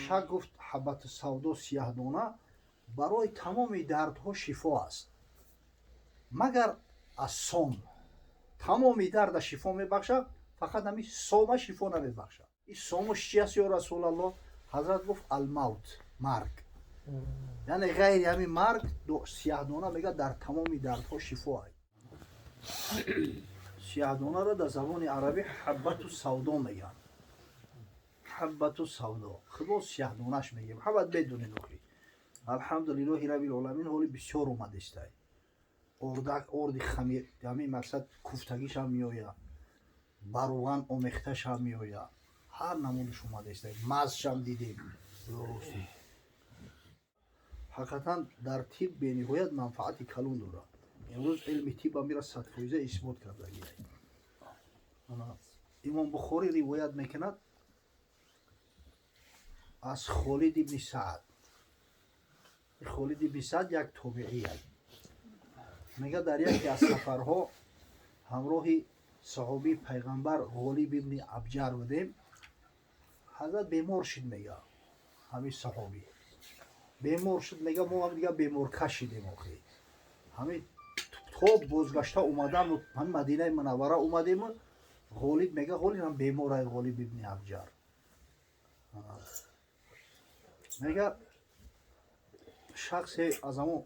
бешак гуфт ҳаббату савдо сияҳдона барои тамоми дардҳо шифо аст, магар аз сом. тамоми дарда шифо мебахшад, фақат ҳамин сома шифо намебахшад. ин сомаш чи аст ё расулаллоҳ? ҳазрат гуфт алмавт, марг. яъне ғайри ҳамин марг сияҳдона мегӯяд дар тамоми дардҳо шифо аст. сияҳдонаро дар забони арабӣ ҳаббату савдо мегӯянд. ҳаббату савдо худо сияҳдонаш мегӯем. ҳаббат бедунед охи. алҳамдулиллоҳи раббил оламин ҳоли бисёр омадааст. орди хамир, ҳамин мақсад куфтагишам меояд, баруған омехташам меояд, ҳар намудаш омадааст. мазшам дидем. ҳақиқатан дар тиб бениҳоят манфаати калон дорад. имрӯз илми тиб амира 100% исбот кардагиаст. имом бухорӣ ривоят мекунад аз Холид ибн Саад. Холид ибн Саад як тобеӣ аст. мега дар яке аз сафарҳо ҳамроҳи саҳобии пайғамбар Ғолиб ибн Абҷар будем. ҳазрат бемор шуд, мега ҳамин саҳобӣ бемор шуд, мега мо ҳам дига беморкаш шудем. охи ҳамин то бозгашта омадам, ҳамин Мадинаи Мунаввара омадем. Ғолиб мега Ғолиб ҳам бемор аст. Ғолиб ибн Абҷар мега шахсе аз ҳамон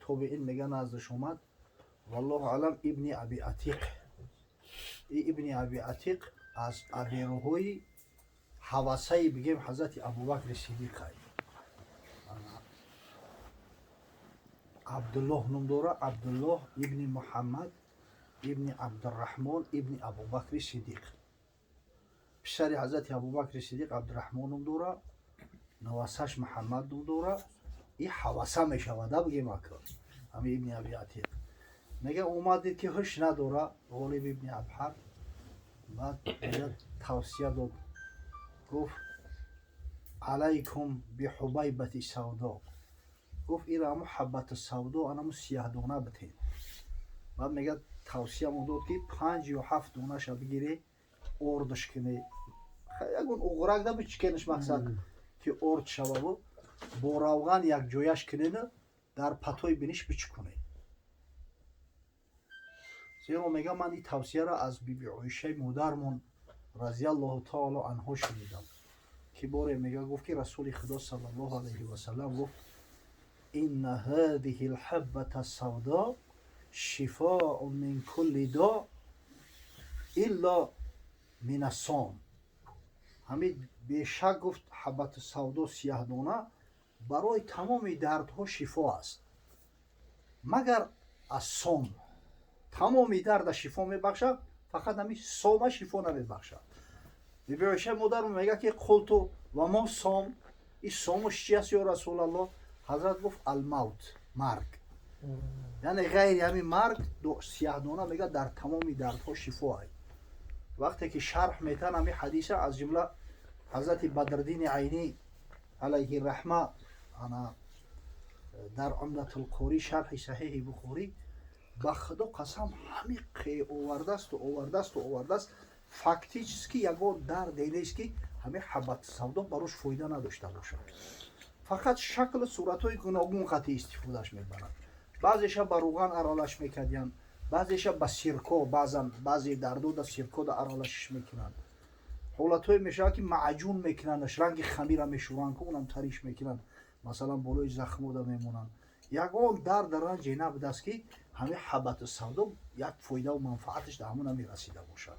тобеин мега наздаш омад. валлоҳу аълам ибни аби атиқ. ибни аби атиқ аз абероҳои ҳавасаи бигем ҳазрати Абубакри Сидиқ аст. абдуллоҳ ном дора. абдуллоҳ ибни Муҳаммад ибни Абдурраҳмон ибни Абубакри Сидиқ. писари ҳазрати Абубакри Сидиқ Абдурраҳмон ном дора. навасаш Муҳаммад ном дора. ин ҳаваса мешавад бигем ака. ҳамин ибни аби атиқ мега омад дид ки ҳуш надора. Ғолиб ибн Абҳар баъд тавсия дод. гуфт алайкум биҳубайбати савдо. гуфт ира ҳамун ҳаббату савдо, анамун сияҳдона битен. баъд мега тавсиямо дод ки 5 ё 7 донаша бигире, ордш кине. ягон уғрак наби чикенаш мақсад ки орд шававу бо равған якҷояш кинена, дар патои биниш бичкуне. зеро мега ман ин тавсияро аз биби Оишаи модармон разияллоҳу таоло анҳо шунидам, ки боре мега гуфт ки расули худо саллаллоҳу алайҳи васалам гуфт инна ҳазиҳи лҳаббата савдо шифоун мин кулли до илла мин ассом. ҳамин бешак гуфт ҳаббату савдо сияҳдона барои тамоми дардҳо шифо аст, магар аз сом. тамоми дарда шифо мебахшад, фақат ҳамин сома шифо намебахшад. биби Оиша модар мега ки қулту ва мо сом. ин сомаш чи аст ё расулаллоҳ? ҳазрат гуфт алмавт, марг. яъне ғайри ҳамин марг сияҳдона мега дар тамоми дардҳо шифо аст. вақте ки шарҳ метан ҳамин ҳадиса аз ҷумла ҳазрати Бадриддини Айнӣ алайҳи раҳма дар Умдатулқорӣ шарҳи Саҳиҳи Бухорӣ ба худо қасам ҳамин қе овардааст. фактически ягон дарде нест ки ҳамин ҳаббату савдо барош фоида надошта бошад. фақат шаклу суратҳои гуногун қати истифодаш мебарад. баъзеша ба руған аралаш мекарданд, баъзеша ба сирко, баъзе дардода сиркода аралашиш мекунанд. ҳолатҳое мешавад ки маъҷун мекунандаш, ранги хамира мешуранд, ки онам тариш мекунанд, масалан болои захмода мемонанд. ягон дард ранҷе набудааст ки ҳамин ҳаббату савдо як фоидаву манфааташ дар ҳамона мерасида бошад.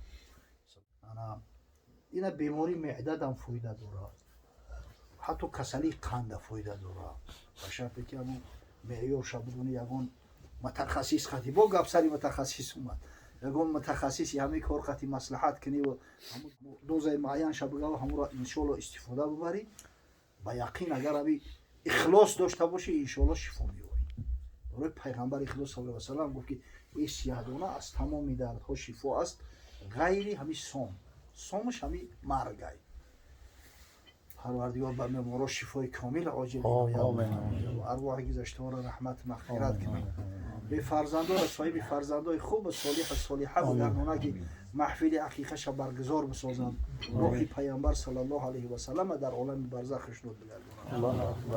ина бемори меъдадам фоида дорад, ҳатто касалии қанда фоида дорад. ба шарте ки ҳамон меъёрша бидуни ягон мутахассис қати бо гапсари мутахассис омад. ягон мутахассиси ҳамин кор қати маслиҳат куниву дозаи муайянша бигава ҳамонро иншоалло истифода бибарӣ. ба яқин агар ҳамин ихлос дошта бошӣ, иншоалло шифо меёбӣ. барои пайғамбари худо саллаллоҳу алайҳи ва саллам гуфт ки ин сияҳдона аз тамоми дардҳо шифо аст, ғайри ҳамин сом. сомаш ҳамин марг аст. парвардигор ба меморо шифои комил оҷил арвоҳи гузаштаҳоро раҳмат мағфират кунад. به فرزندان صاحب فرزندای خوب و صالح و صالحه بگردونند که محفل عقیقه‌ش برگزار بسازند. روح پیامبر صلی الله علیه و سلم در عالم برزخ خشنود بگردونند.